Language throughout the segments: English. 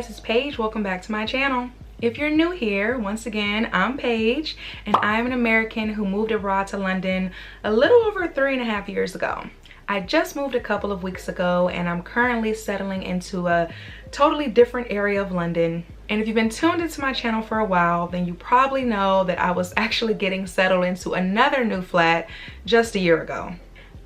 this is Paige. Welcome back to my channel. If you're new here, once again, I'm Paige, and I'm an American who moved abroad to London a little over 3.5 years ago. I just moved a couple of weeks ago, and I'm currently settling into a totally different area of London. And if you've been tuned into my channel for a while, then you probably know that I was actually getting settled into another new flat just a year ago.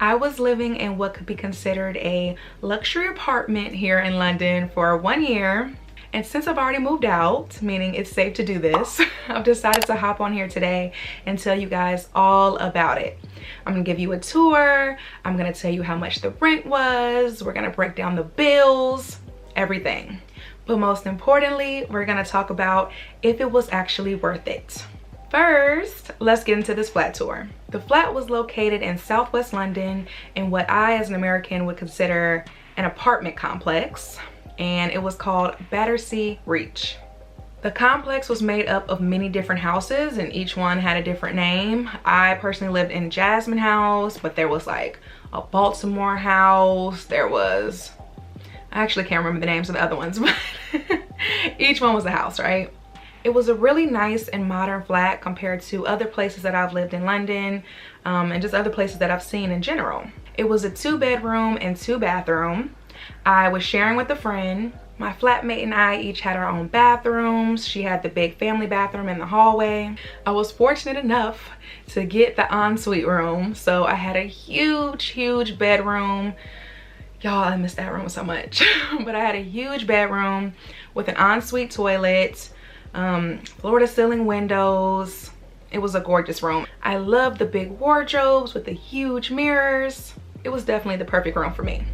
I was living in what could be considered a luxury apartment here in London for 1 year. And since I've already moved out, meaning it's safe to do this, I've decided to hop on here today and tell you guys all about it. I'm gonna give you a tour. I'm gonna tell you how much the rent was. We're gonna break down the bills, everything. But most importantly, we're gonna talk about if it was actually worth it. First, let's get into this flat tour. The flat was located in Southwest London in what I, as an American, would consider an apartment complex, and it was called Battersea Reach. The complex was made up of many different houses, and each one had a different name. I personally lived in Jasmine House, but there was like a Baltimore house. There was, I actually can't remember the names of the other ones, but each one was a house, right? It was a really nice and modern flat compared to other places that I've lived in London, and just other places that I've seen in general. It was a 2-bedroom and 2-bathroom. I was sharing with a friend. My flatmate and I each had our own bathrooms. She had the big family bathroom in the hallway. I was fortunate enough to get the ensuite room, so I had a huge bedroom. Y'all, I miss that room so much. But I had a huge bedroom with an ensuite toilet, floor to ceiling windows. It was a gorgeous room. I loved the big wardrobes with the huge mirrors. It was definitely the perfect room for me.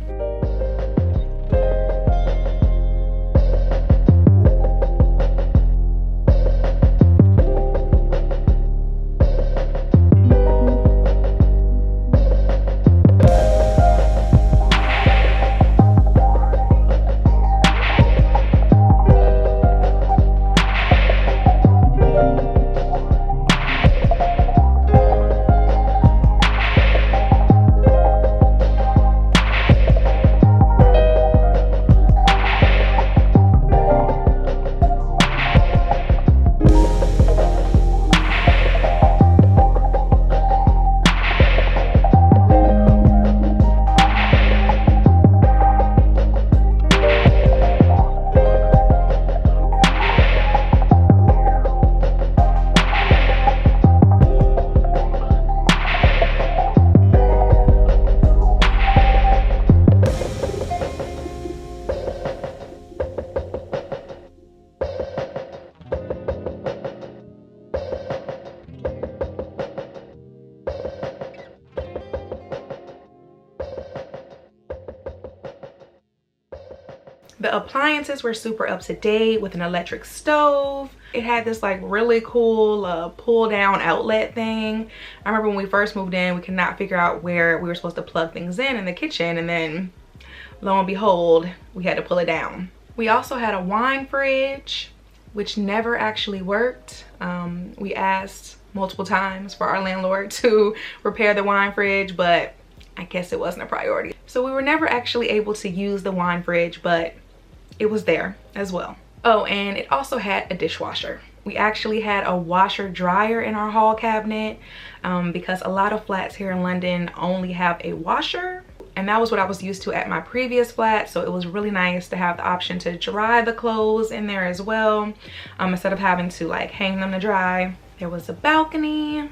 The appliances were super up to date with an electric stove. It had this like really cool pull down outlet thing. I remember when we first moved in, we could not figure out where we were supposed to plug things in the kitchen, and then lo and behold, we had to pull it down. We also had a wine fridge, which never actually worked. We asked multiple times for our landlord to repair the wine fridge, but I guess it wasn't a priority. So we were never actually able to use the wine fridge, but it was there as well. Oh, and it also had a dishwasher. We actually had a washer dryer in our hall cabinet because a lot of flats here in London only have a washer, and that was what I was used to at my previous flat. So it was really nice to have the option to dry the clothes in there as well, instead of having to like hang them to dry. There was a balcony.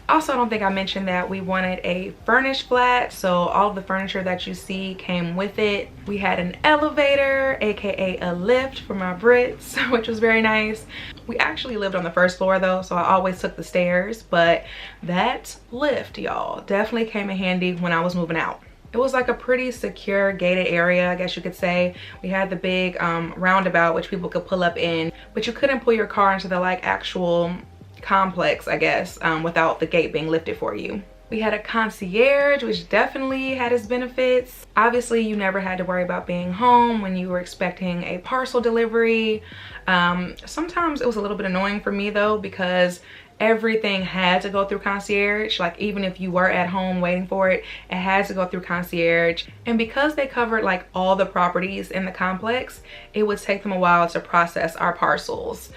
Also, I don't think I mentioned that we wanted a furnished flat, so all of the furniture that you see came with it. We had an elevator, aka a lift for my Brits, which was very nice. We actually lived on the first floor though, so I always took the stairs, but that lift, y'all, definitely came in handy when I was moving out. It was like a pretty secure gated area, I guess you could say. We had the big roundabout which people could pull up in, but you couldn't pull your car into the like actual complex, I guess, without the gate being lifted for you. We had a concierge, which definitely had its benefits. Obviously, you never had to worry about being home when you were expecting a parcel delivery. Sometimes it was a little bit annoying for me though, because everything had to go through concierge. Like even if you were at home waiting for it, it had to go through concierge. And because they covered like all the properties in the complex, it would take them a while to process our parcels.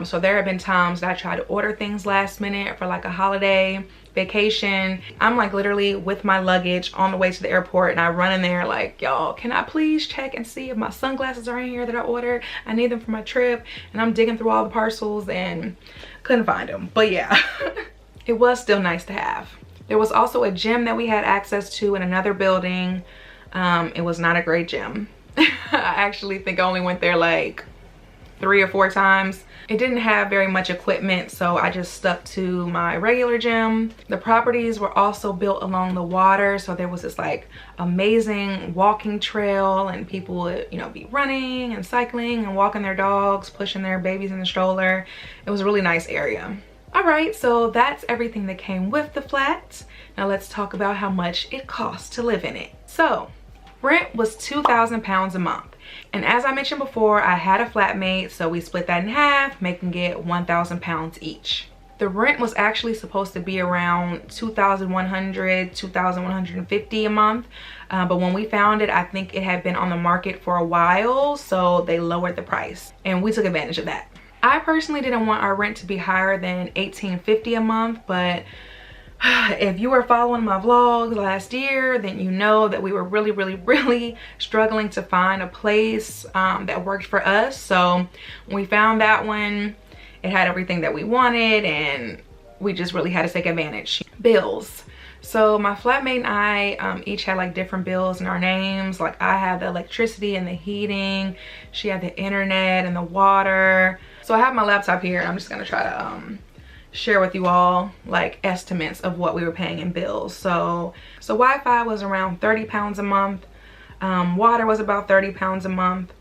So there have been times that I tried to order things last minute for like a holiday, vacation. I'm like literally with my luggage on the way to the airport, and I run in there like, y'all, can I please check and see if my sunglasses are in here that I ordered? I need them for my trip. And I'm digging through all the parcels and couldn't find them. But yeah, it was still nice to have. There was also a gym that we had access to in another building. It was not a great gym. I actually think I only went there like 3 or 4 times. It didn't have very much equipment, so I just stuck to my regular gym. The properties were also built along the water, so there was this like amazing walking trail, and people would, you know, be running and cycling and walking their dogs, pushing their babies in the stroller. It was a really nice area. All right, so that's everything that came with the flat. Now let's talk about how much it costs to live in it. So rent was £2,000 a month. And as I mentioned before, I had a flatmate, so we split that in half, making it £1,000 each. The rent was actually supposed to be around $2,100, $2,150 a month. But when we found it, I think it had been on the market for a while, so they lowered the price and we took advantage of that. I personally didn't want our rent to be higher than $1,850 a month, but if you were following my vlogs last year, then you know that we were really struggling to find a place that worked for us. So when we found that one, it had everything that we wanted, and we just really had to take advantage. Bills. So my flatmate and I each had like different bills in our names. Like I had the electricity and the heating. She had the internet and the water. So I have my laptop here, and I'm just gonna try to share with you all like estimates of what we were paying in bills. So Wi-Fi was around £30 a month. Water was about £30 a month.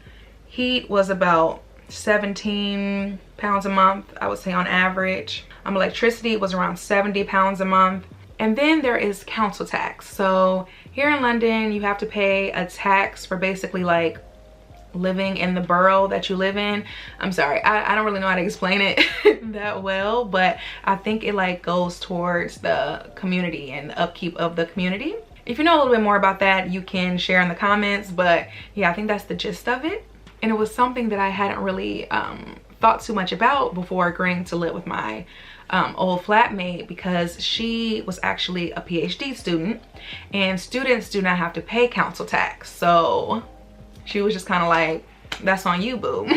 Heat was about £17 a month, I would say on average. Electricity was around £70 a month. And then there is council tax. So here in London, you have to pay a tax for basically like living in the borough that you live in. I'm sorry, I don't really know how to explain it that well, but I think it like goes towards the community and the upkeep of the community. If you know a little bit more about that, you can share in the comments, but yeah, I think that's the gist of it. And it was something that I hadn't really thought too much about before agreeing to live with my old flatmate, because she was actually a PhD student, and students do not have to pay council tax. So she was just kind of like, that's on you, boo.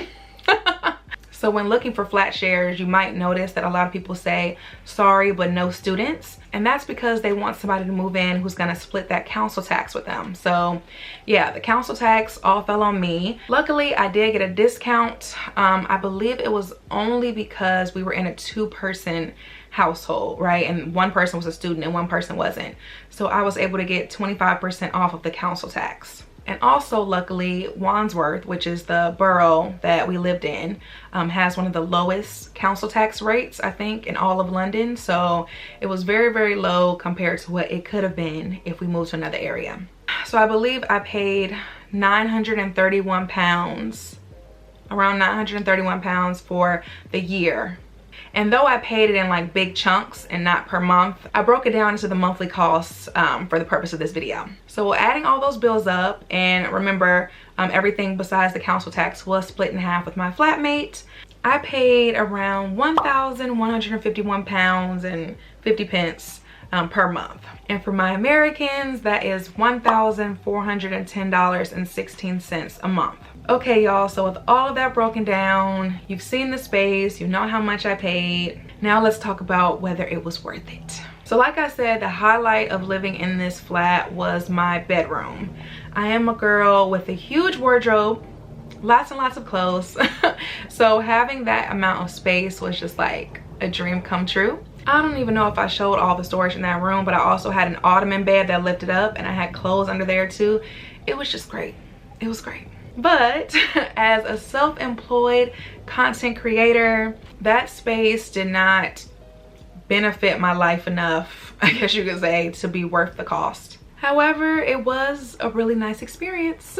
So when looking for flat shares, you might notice that a lot of people say, sorry, but no students. And that's because they want somebody to move in who's gonna split that council tax with them. So yeah, the council tax all fell on me. Luckily, I did get a discount. I believe it was only because we were in a 2-person household, right? And one person was a student and one person wasn't. So I was able to get 25% off of the council tax. And also, luckily, Wandsworth, which is the borough that we lived in, has one of the lowest council tax rates, I think, in all of London. So it was very low compared to what it could have been if we moved to another area. So I believe I paid £931, around £931 for the year. And though I paid it in like big chunks and not per month, I broke it down into the monthly costs for the purpose of this video. So adding all those bills up, and remember, everything besides the council tax was split in half with my flatmate, I paid around £1,151.50 per month. And for my Americans, that is $1,410.16 a month. Okay, y'all, so with all of that broken down, you've seen the space, you know how much I paid. Now let's talk about whether it was worth it. So like I said, the highlight of living in this flat was my bedroom. I am a girl with a huge wardrobe, lots and lots of clothes. So having that amount of space was just like a dream come true. I don't even know if I showed all the storage in that room, but I also had an ottoman bed that lifted up, and I had clothes under there too. It was just great. It was great. But as a self-employed content creator, that space did not benefit my life enough, I guess you could say, to be worth the cost. However, it was a really nice experience.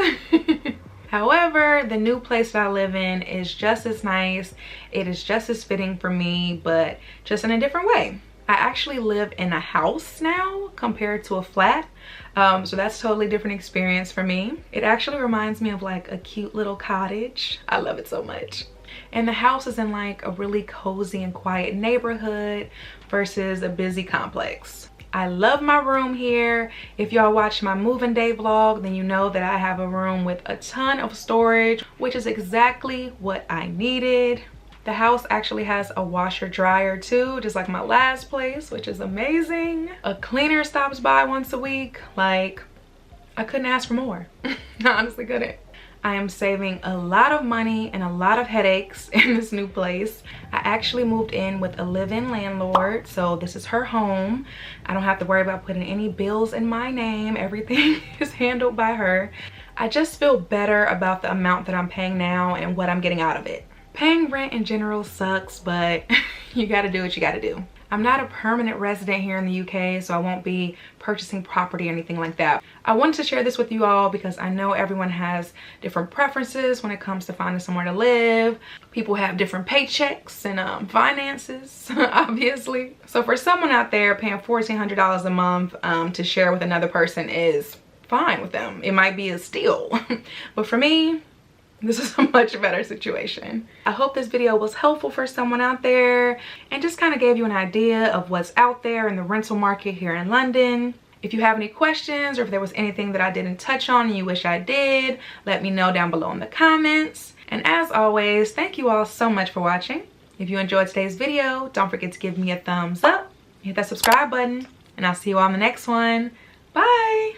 However, the new place that I live in is just as nice. It is just as fitting for me, but just in a different way. I actually live in a house now compared to a flat. So that's a totally different experience for me. It actually reminds me of like a cute little cottage. I love it so much. And the house is in like a really cozy and quiet neighborhood versus a busy complex. I love my room here. If y'all watched my moving day vlog, then you know that I have a room with a ton of storage, which is exactly what I needed. The house actually has a washer dryer too, just like my last place, which is amazing. A cleaner stops by once a week. Like, I couldn't ask for more. I honestly couldn't. I am saving a lot of money and a lot of headaches in this new place. I actually moved in with a live-in landlord, so this is her home. I don't have to worry about putting any bills in my name. Everything is handled by her. I just feel better about the amount that I'm paying now and what I'm getting out of it. Paying rent in general sucks, but you gotta do what you gotta do. I'm not a permanent resident here in the UK, so I won't be purchasing property or anything like that. I wanted to share this with you all because I know everyone has different preferences when it comes to finding somewhere to live. People have different paychecks and finances, obviously. So for someone out there, paying $1,400 a month to share with another person is fine with them. It might be a steal, but for me, this is a much better situation. I hope this video was helpful for someone out there and just kind of gave you an idea of what's out there in the rental market here in London. If you have any questions or if there was anything that I didn't touch on and you wish I did, let me know down below in the comments. And as always, thank you all so much for watching. If you enjoyed today's video, don't forget to give me a thumbs up, hit that subscribe button, and I'll see you all in the next one. Bye!